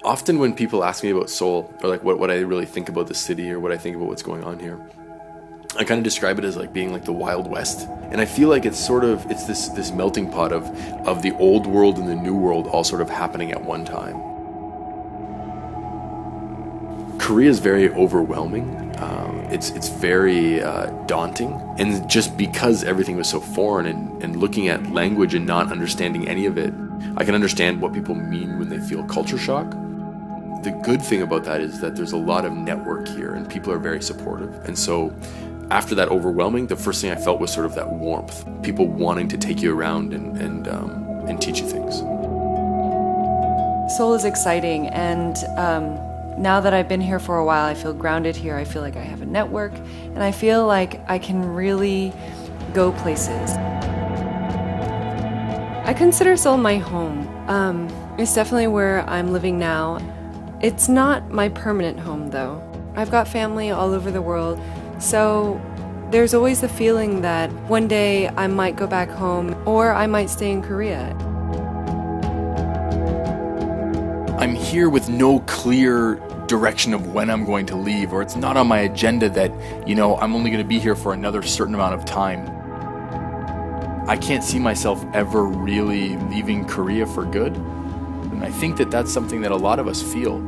Often when people ask me about Seoul, or like what I really think about the city, or what I think about what's going on here, I kind of describe it as like being like the Wild West. And I feel like it's this melting pot of the old world and the new world all sort of happening at one time. Korea is very overwhelming. It's very daunting. And just because everything was so foreign and looking at language and not understanding any of it, I can understand what people mean when they feel culture shock. The good thing about that is that there's a lot of network here and people are very supportive. And so after that overwhelming, the first thing I felt was sort of that warmth, people wanting to take you around and teach you things. Seoul is exciting, and now that I've been here for a while, I feel grounded here. I feel like I have a network, and I feel like I can really go places. I consider Seoul my home. It's definitely where I'm living now. It's not my permanent home, though. I've got family all over the world, so there's always the feeling that one day I might go back home or I might stay in Korea. I'm here with no clear direction of when I'm going to leave, or it's not on my agenda that, I'm only going to be here for another certain amount of time. I can't see myself ever really leaving Korea for good. And I think that that's something that a lot of us feel.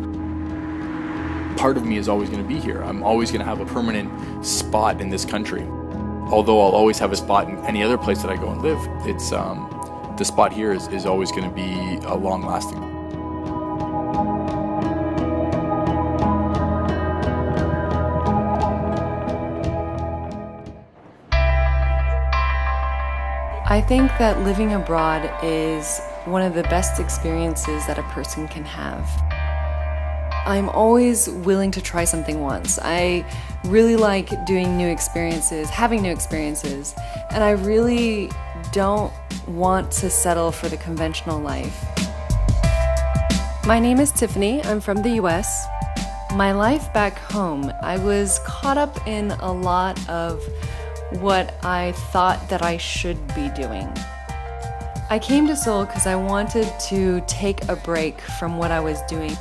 Part of me is always going to be here. I'm always going to have a permanent spot in this country. Although I'll always have a spot in any other place that I go and live, it's the spot here is always going to be a long-lasting. I think that living abroad is one of the best experiences that a person can have. I'm always willing to try something once. I really like doing new experiences, having new experiences, and I really don't want to settle for the conventional life. My name is Tiffany. I'm from the US. My life back home, I was caught up in a lot of what I thought that I should be doing. I came to Seoul because I wanted to take a break from what I was doing.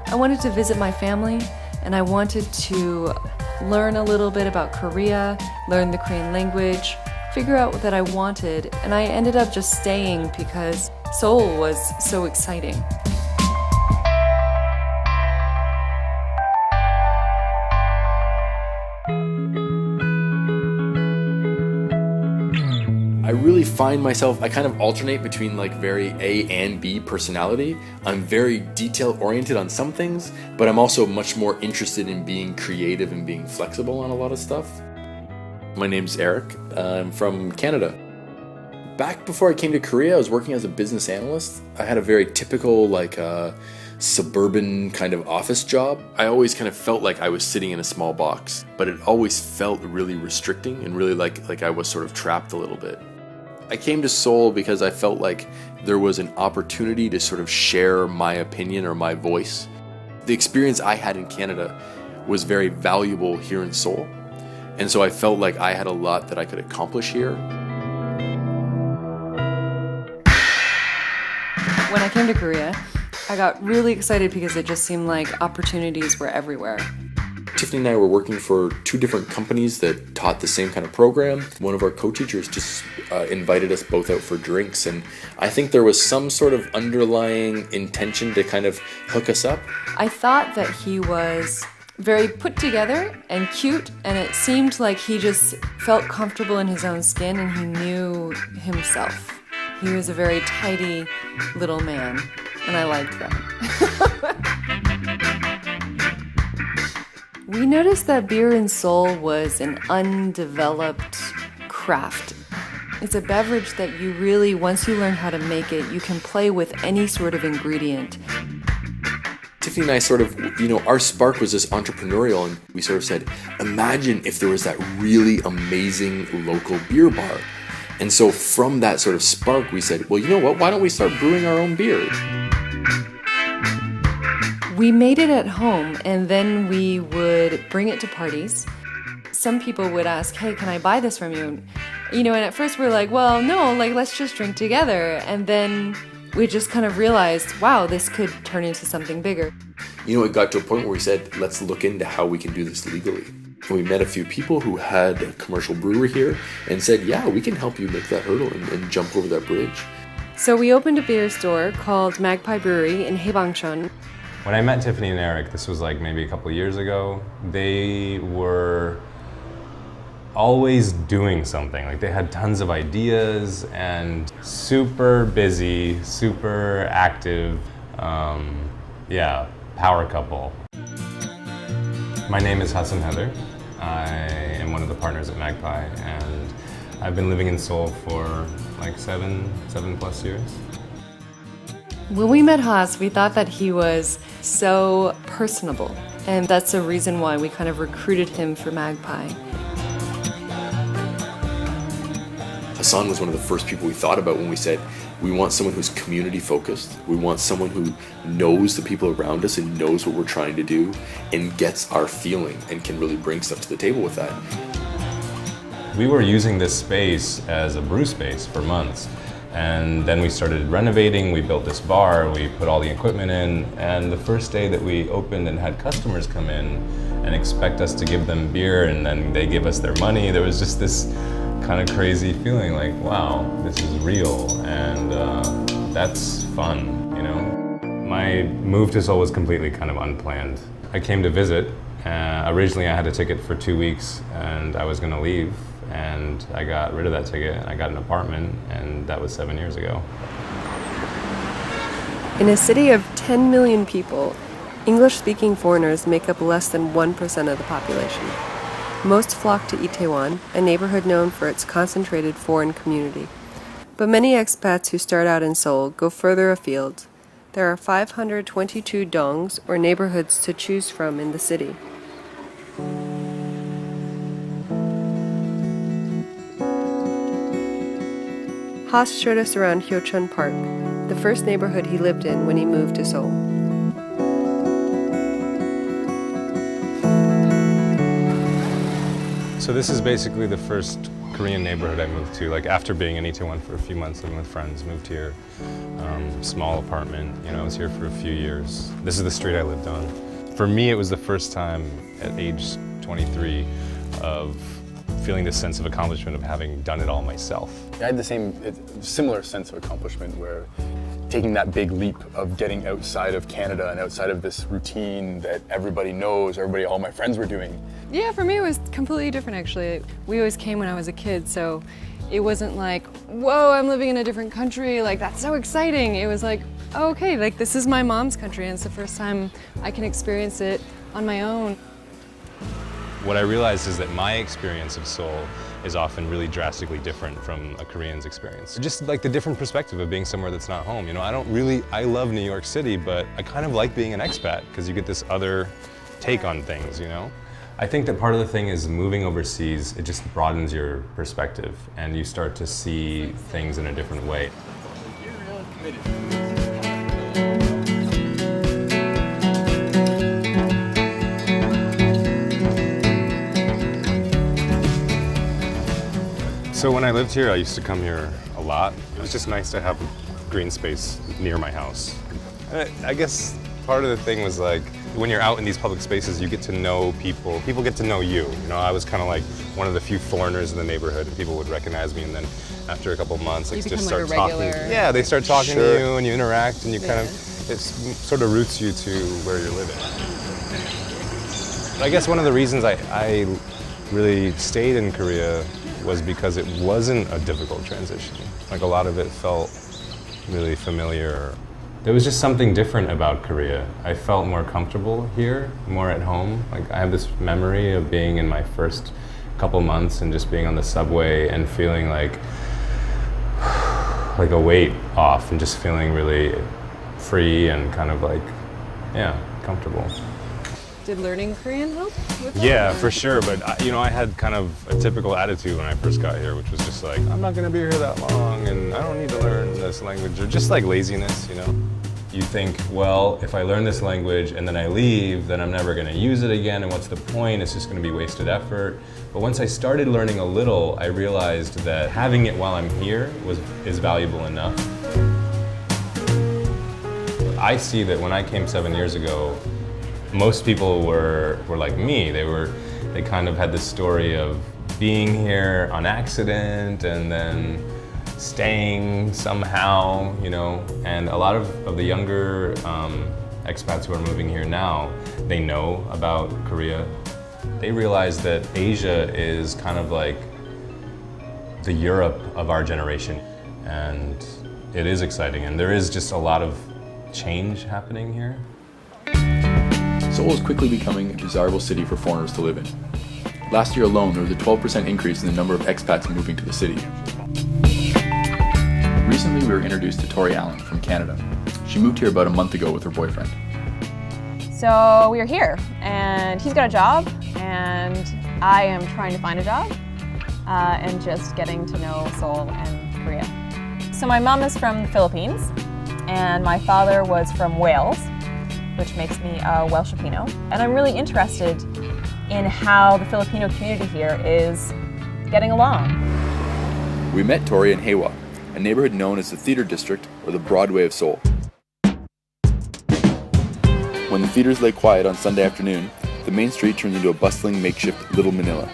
I wanted to visit my family, and I wanted to learn a little bit about Korea, learn the Korean language, figure out what that I wanted, and I ended up just staying because Seoul was so exciting. I really find myself, I kind of alternate between like very A and B personality. I'm very detail oriented on some things, but I'm also much more interested in being creative and being flexible on a lot of stuff. My name's Eric. I'm from Canada. Back before I came to Korea, I was working as a business analyst. I had a very typical suburban kind of office job. I always kind of felt like I was sitting in a small box, but it always felt really restricting and really like I was sort of trapped a little bit. I came to Seoul because I felt like there was an opportunity to sort of share my opinion or my voice. The experience I had in Canada was very valuable here in Seoul, and so I felt like I had a lot that I could accomplish here. When I came to Korea, I got really excited because it just seemed like opportunities were everywhere. Tiffany and I were working for two different companies that taught the same kind of program. One of our co-teachers just invited us both out for drinks, and I think there was some sort of underlying intention to kind of hook us up. I thought that he was very put together and cute, and it seemed like he just felt comfortable in his own skin and he knew himself. He was a very tidy little man, and I liked that. We noticed that beer in Seoul was an undeveloped craft. It's a beverage that you really, once you learn how to make it, you can play with any sort of ingredient. Tiffany and I sort of, our spark was this entrepreneurial, and we sort of said, imagine if there was that really amazing local beer bar. And so from that sort of spark, we said, well, you know what, why don't we start brewing our own beer? We made it at home, and then we would bring it to parties. Some people would ask, hey, can I buy this from you? And at first we're like, well, no, let's just drink together. And then we just kind of realized, wow, this could turn into something bigger. You know, it got to a point where we said, let's look into how we can do this legally. And we met a few people who had a commercial brewery here and said, yeah, we can help you make that hurdle and jump over that bridge. So we opened a beer store called Magpie Brewery in Haebangchon. When I met Tiffany and Eric, this was like maybe a couple of years ago, they were always doing something. Like they had tons of ideas and super busy, super active. Yeah, power couple. My name is Hassan Heather. I am one of the partners at Magpie, and I've been living in Seoul for like seven plus years. When we met Haas, we thought that he was so personable, and that's the reason why we kind of recruited him for Magpie. Hassan was one of the first people we thought about when we said, we want someone who's community focused. We want someone who knows the people around us and knows what we're trying to do and gets our feeling and can really bring stuff to the table with that. We were using this space as a brew space for months. And then we started renovating, we built this bar, we put all the equipment in, and the first day that we opened and had customers come in and expect us to give them beer and then they give us their money, there was just this kind of crazy feeling like, wow, this is real, and that's fun, you know? My move to Seoul was completely kind of unplanned. I came to visit. Originally I had a ticket for 2 weeks and I was gonna leave, and I got rid of that ticket. I got an apartment, and that was 7 years ago. In a city of 10 million people, English-speaking foreigners make up less than 1% of the population. Most flock to Itaewon, a neighborhood known for its concentrated foreign community. But many expats who start out in Seoul go further afield. There are 522 dongs, or neighborhoods, to choose from in the city. Haas showed us around Hyochon Park, the first neighborhood he lived in when he moved to Seoul. So this is basically the first Korean neighborhood I moved to. Like after being in Itaewon for a few months, living with friends, moved here. Small apartment, you know, I was here for a few years. This is the street I lived on. For me, it was the first time at age 23 of feeling this sense of accomplishment of having done it all myself. I had the similar sense of accomplishment where taking that big leap of getting outside of Canada and outside of this routine that everybody knows, all my friends were doing. Yeah, for me it was completely different actually. We always came when I was a kid, so it wasn't like, whoa, I'm living in a different country, like that's so exciting. It was like, oh, okay, like this is my mom's country and it's the first time I can experience it on my own. What I realized is that my experience of Seoul is often really drastically different from a Korean's experience. Just like the different perspective of being somewhere that's not home. You know, I love New York City, but I kind of like being an expat because you get this other take on things, you know? I think that part of the thing is moving overseas, it just broadens your perspective and you start to see things in a different way. You're really committed. So when I lived here, I used to come here a lot. It was just nice to have green space near my house. And I guess part of the thing was like, when you're out in these public spaces, you get to know people. People get to know you. You know, I was kind of like one of the few foreigners in the neighborhood, and people would recognize me. And then after a couple of months, like, just start talking. Yeah, they start talking to you, and you interact, and you kind of, it sort of roots you to where you're living. But I guess one of the reasons I really stayed in Korea was because it wasn't a difficult transition. Like a lot of it felt really familiar. There was just something different about Korea. I felt more comfortable here, more at home. Like I have this memory of being in my first couple months and just being on the subway and feeling like a weight off and just feeling really free and kind of like, yeah, comfortable. Did learning Korean help with that? Yeah, for sure, but you know, I had kind of a typical attitude when I first got here, which was just like, I'm not gonna be here that long and I don't need to learn this language, or just like laziness, you know? You think, well, if I learn this language and then I leave, then I'm never gonna use it again, and what's the point? It's just gonna be wasted effort. But once I started learning a little, I realized that having it while I'm here is valuable enough. I see that when I came 7 years ago, most people were like me. They kind of had this story of being here on accident and then staying somehow, you know. And a lot of the younger expats who are moving here now, they know about Korea. They realize that Asia is kind of like the Europe of our generation. And it is exciting, and there is just a lot of change happening here. Seoul is quickly becoming a desirable city for foreigners to live in. Last year alone, there was a 12% increase in the number of expats moving to the city. Recently, we were introduced to Tori Allen from Canada. She moved here about a month ago with her boyfriend. So we are here, and he's got a job, and I am trying to find a job, and just getting to know Seoul and Korea. So my mom is from the Philippines, and my father was from Wales, which makes me a Welsh Filipino. And I'm really interested in how the Filipino community here is getting along. We met Tori in Haewa, a neighborhood known as the Theater District or the Broadway of Seoul. When the theaters lay quiet on Sunday afternoon, the main street turns into a bustling makeshift Little Manila.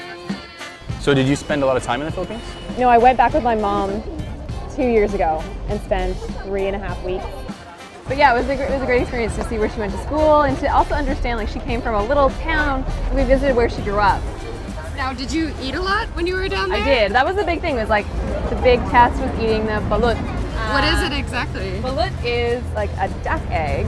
So did you spend a lot of time in the Philippines? No, I went back with my mom 2 years ago and spent 3.5 weeks. But yeah, it was a great experience to see where she went to school and to also understand, like, she came from a little town. We visited where she grew up. Now, did you eat a lot when you were down there? I did. That was the big thing. Was like the big test was eating the balut. What is it exactly? Balut is like a duck egg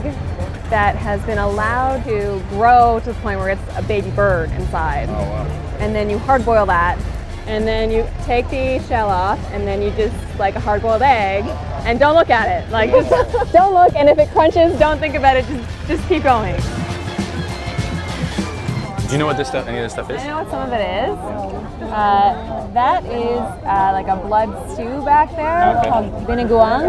that has been allowed to grow to the point where it's a baby bird inside. Oh, wow. And then you hard boil that, and then you take the shell off, and then you just, like a hard boiled egg, and don't look at it. Like, just don't look, and if it crunches, don't think about it, just keep going. Do you know what any of this stuff is? I know what some of it is. That is like a blood stew back there called binigoang.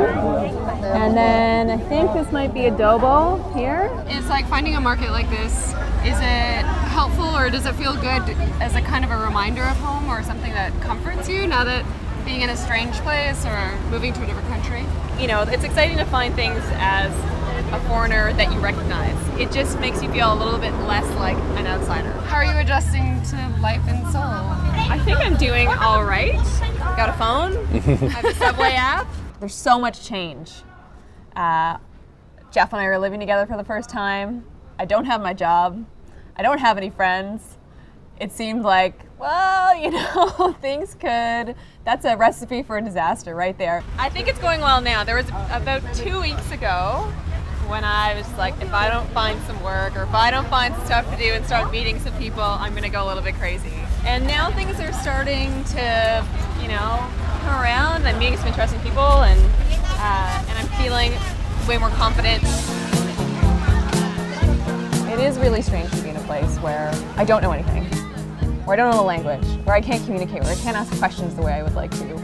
And then I think this might be adobo here. It's like finding a market like this. Is it helpful, or does it feel good as a kind of a reminder of home, or something that comforts you now that being in a strange place or moving to a different country? You know, it's exciting to find things as a foreigner that you recognize. It just makes you feel a little bit less like an outsider. How are you adjusting to life in Seoul? I think I'm doing all right. Got a phone, I have a Subway app. There's so much change. Jeff and I are living together for the first time. I don't have my job. I don't have any friends. It seemed like, well, you know, that's a recipe for a disaster right there. I think it's going well now. There was about 2 weeks ago when I was like, if I don't find some work, or if I don't find stuff to do and start meeting some people, I'm gonna go a little bit crazy. And now things are starting to, you know, come around. I'm meeting some interesting people, and I'm feeling way more confident. It is really strange to be in a place where I don't know anything, where I don't know the language, where I can't communicate, where I can't ask questions the way I would like to.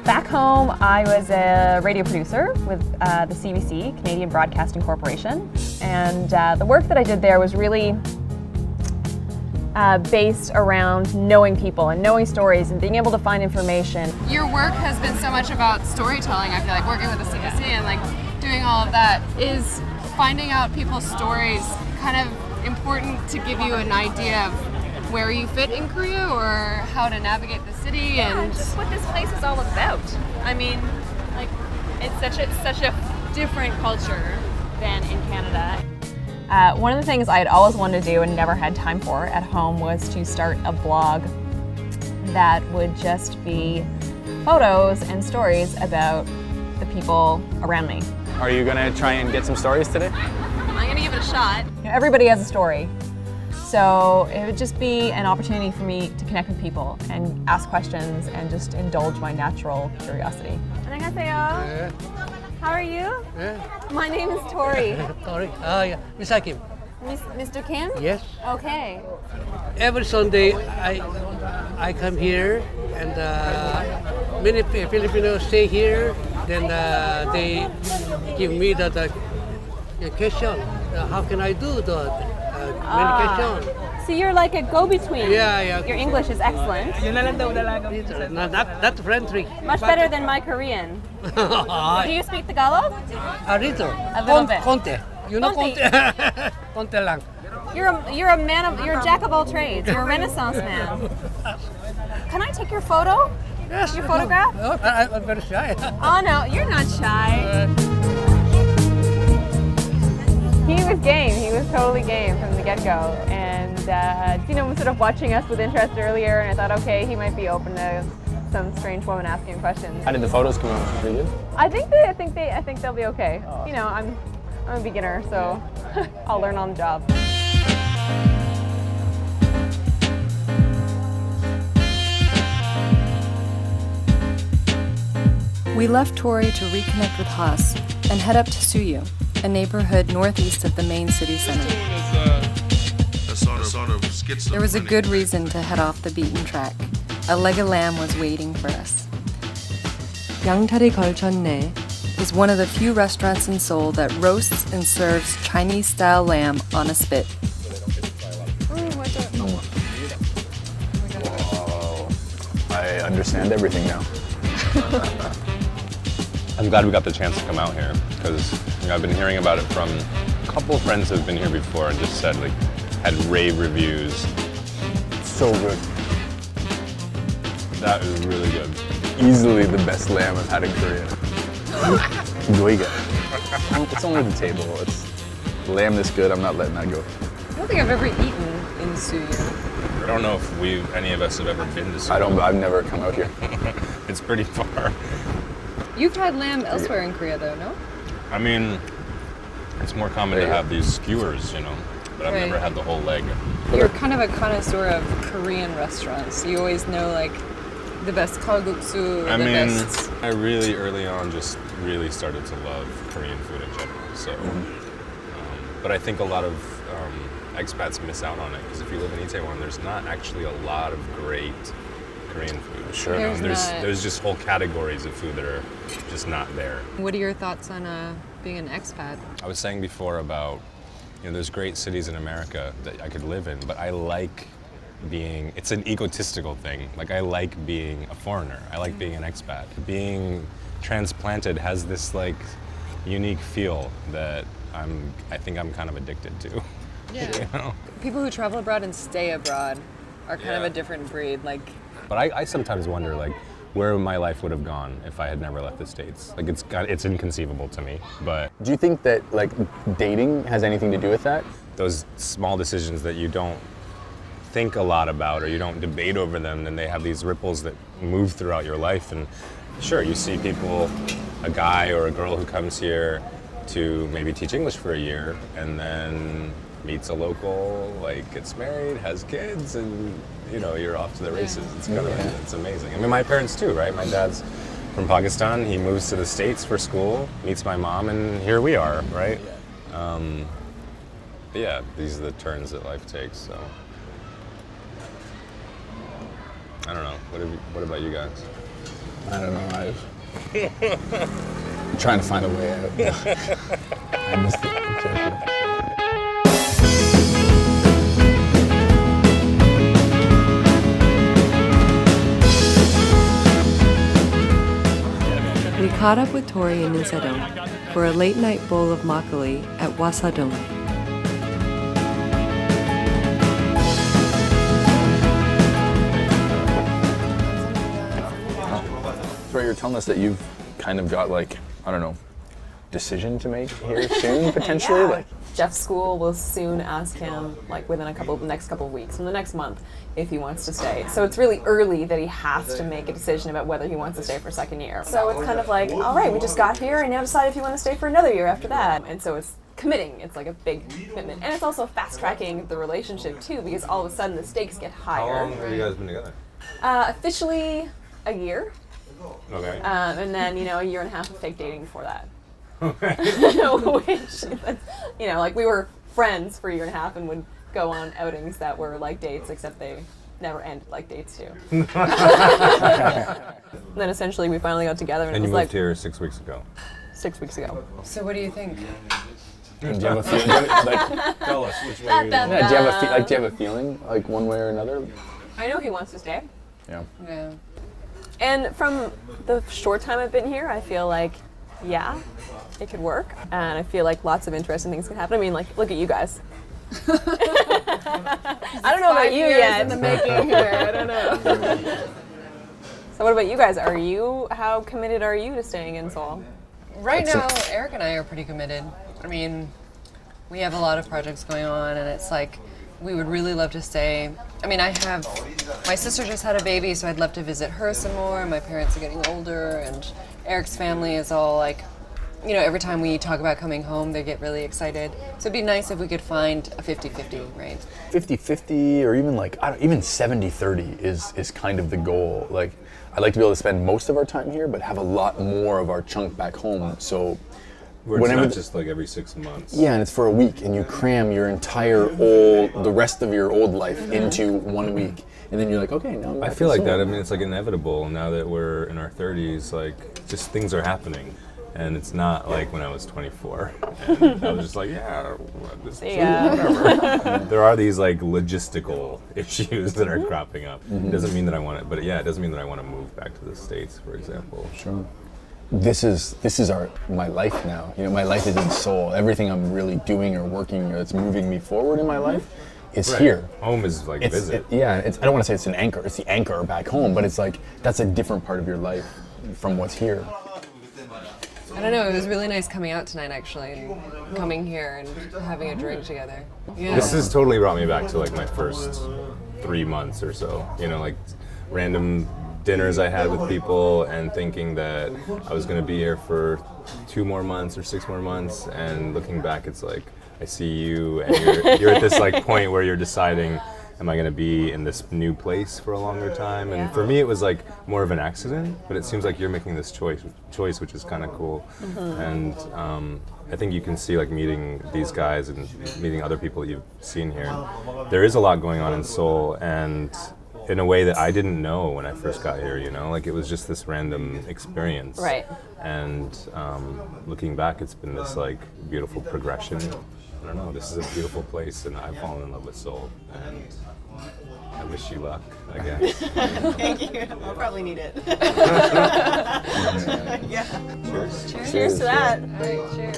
Back home, I was a radio producer with the CBC, Canadian Broadcasting Corporation, and the work that I did there was really based around knowing people and knowing stories and being able to find information. Your work has been so much about storytelling, I feel like, working with the CBC and like doing all of that. Is finding out people's stories kind of important to give you an idea of where you fit in Korea, or how to navigate the city, and just what this place is all about. I mean, like, it's such a different culture than in Canada. One of the things I had always wanted to do and never had time for at home was to start a blog that would just be photos and stories about the people around me. Are you gonna try and get some stories today? I'm gonna give it a shot. You know, everybody has a story. So it would just be an opportunity for me to connect with people and ask questions and just indulge my natural curiosity. 안녕하세요. How are you? My name is Tori. Tori. Yeah. Mr. Kim. Mr. Kim? Yes. Okay. Every Sunday I come here, and many Filipinos stay here. Then they give me the question. How can I do the medication? So you're like a go-between. Yeah. Your English is excellent. Not friendly. Much better than my Korean. Do you speak Tagalog? A little. A little bit. Conte. You know Conte. Conte? Conte lang. You're a jack of all trades. You're a Renaissance man. Can I take your photo? Yes. Your photograph? No, I'm very shy. Oh no, you're not shy. He was game. He was totally game from the get-go, and Tina was sort of watching us with interest earlier, and I thought, okay, he might be open to some strange woman asking him questions. How did the photos come out? Pretty good? I think they'll be okay. You know, I'm a beginner, so I'll learn on the job. We left Tori to reconnect with Haas and head up to Suyu, a neighborhood northeast of the main city center. There was a good reason to head off the beaten track. A leg of lamb was waiting for us. 양다리 걸쳤네 is one of the few restaurants in Seoul that roasts and serves Chinese-style lamb on a spit. Whoa. I understand everything now. I'm glad we got the chance to come out here because I've been hearing about it from a couple of friends who've been here before and just said had rave reviews. So good. That is really good. Easily the best lamb I've had in Korea. Doiga. It's only the table. It's lamb this good. I'm not letting that go. I don't think I've ever eaten in Suyu. I don't know if any of us have ever been to Seoul. I've never come out here. It's pretty far. You've had lamb elsewhere in Korea, though, no? I mean, it's more common to have these skewers, but I've Right. never had the whole leg. You're kind of a connoisseur of Korean restaurants. You always know, like, the best kalguksu, or I the mean, best... I really early on just really started to love Korean food in general. So, but I think a lot of expats miss out on it because if you live in Itaewon, there's not actually a lot of great Korean food. Sure. There's just whole categories of food that are just not there. What are your thoughts on being an expat? I was saying before about, there's great cities in America that I could live in, but I like it's an egotistical thing. Like I like being a foreigner. I like being an expat. Being transplanted has this unique feel that I think I'm kind of addicted to. Yeah. People who travel abroad and stay abroad are kind of a different breed. But I sometimes wonder where my life would have gone if I had never left the States. It's inconceivable to me. But Do you think that dating has anything to do with that? those small decisions that you don't think a lot about or you don't debate over them, then they have these ripples that move throughout your life. And sure, you see people, a guy or a girl who comes here to maybe teach English for a year and then meets a local, gets married, has kids, and you're off to the races. It's kind of it's amazing. I mean, my parents too, right? My dad's from Pakistan. He moves to the States for school, meets my mom, and here we are, right? But yeah, these are the turns that life takes. So I don't know. What about you guys? I don't know. I'm trying to find a way out. I missed it. I'm joking. We caught up with Tori in Insadong for a late-night bowl of makgeolli at Wasadong. So you're telling us that you've kind of got decision to make here soon, potentially? Yeah. Jeff's school will soon ask him, within next couple of weeks, in the next month, if he wants to stay. So it's really early that he has to make a decision about whether he wants to stay for second year. So it's kind of all right, we just got here and now decide if you want to stay for another year after that. And so it's committing. It's a big commitment. And it's also fast-tracking the relationship, too, because all of a sudden the stakes get higher. How long have you guys been together? Officially a year. Okay. And then, a year and a half of fake dating before that. Okay. Which, we were friends for a year and a half and would go on outings that were like dates, except they never ended like dates too. And then essentially we finally got together and And it you was moved here 6 weeks ago. 6 weeks ago. So what do you think? And do you have a feeling? Like, Tell us which way Dun, you're dun, going. yeah, do you have a feeling, like one way or another? I know he wants to stay. Yeah. Yeah. And from the short time I've been here, I feel like, yeah, it could work. And I feel like lots of interesting things can happen. I mean, like, look at you guys. I don't know about you yet. In the making here. I don't know. So what about you guys? How committed are you to staying in Seoul? Right now, Eric and I are pretty committed. I mean, we have a lot of projects going on, and it's like, we would really love to stay. I mean, my sister just had a baby, so I'd love to visit her some more. My parents are getting older, and Eric's family is all like, you know, every time we talk about coming home, they get really excited. So it'd be nice if we could find a 50-50, right? 50-50 or even like, even 70-30 is kind of the goal. Like, I'd like to be able to spend most of our time here, but have a lot more of our chunk back home. So Where it's not just like every 6 months. yeah, and it's for a week, and you cram your the rest of your old life into 1 week, and then you're like, okay, now I'm back I feel in like that. Seoul. I mean, it's like inevitable now that we're in our 30s. Like, just things are happening, and it's not like when I was 24, and I was just like, yeah, this is whatever. There are these like logistical issues that are cropping up. It doesn't mean that I want it, but yeah, it doesn't mean that I want to move back to the States, for example. Sure. This is my life now. You know, my life is in Seoul. Everything I'm really doing or working that's moving me forward in my life is Right. here. Home is like visit. I don't want to say it's an anchor. It's the anchor back home, but it's like that's a different part of your life from what's here. I don't know, it was really nice coming out tonight, actually, and coming here and having a drink together. Yeah. This has totally brought me back to like my first 3 months or so. You know, like random dinners I had with people and thinking that I was going to be here for 2 more months or 6 more months, and looking back, it's like I see you and you're at this like point where you're deciding, am I going to be in this new place for a longer time? And for me, it was like more of an accident, but it seems like you're making this choice, which is kind of cool. And I think you can see, like, meeting these guys and meeting other people that you've seen here, there is a lot going on in Seoul, and in a way that I didn't know when I first got here, you know? Like, it was just this random experience. Right. And looking back, it's been this, like, beautiful progression. I don't know, this is a beautiful place, and I've fallen in love with Seoul, and I wish you luck, I guess. Thank you. I'll probably need it. Yeah. Cheers. Cheers to that. All right, cheers.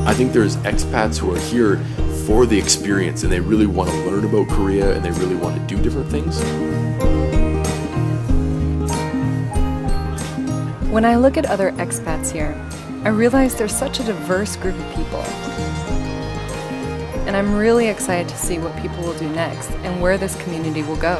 I think there's expats who are here for the experience, and they really want to learn about Korea, and they really want to do different things. When I look at other expats here, I realize there's such a diverse group of people. And I'm really excited to see what people will do next and where this community will go.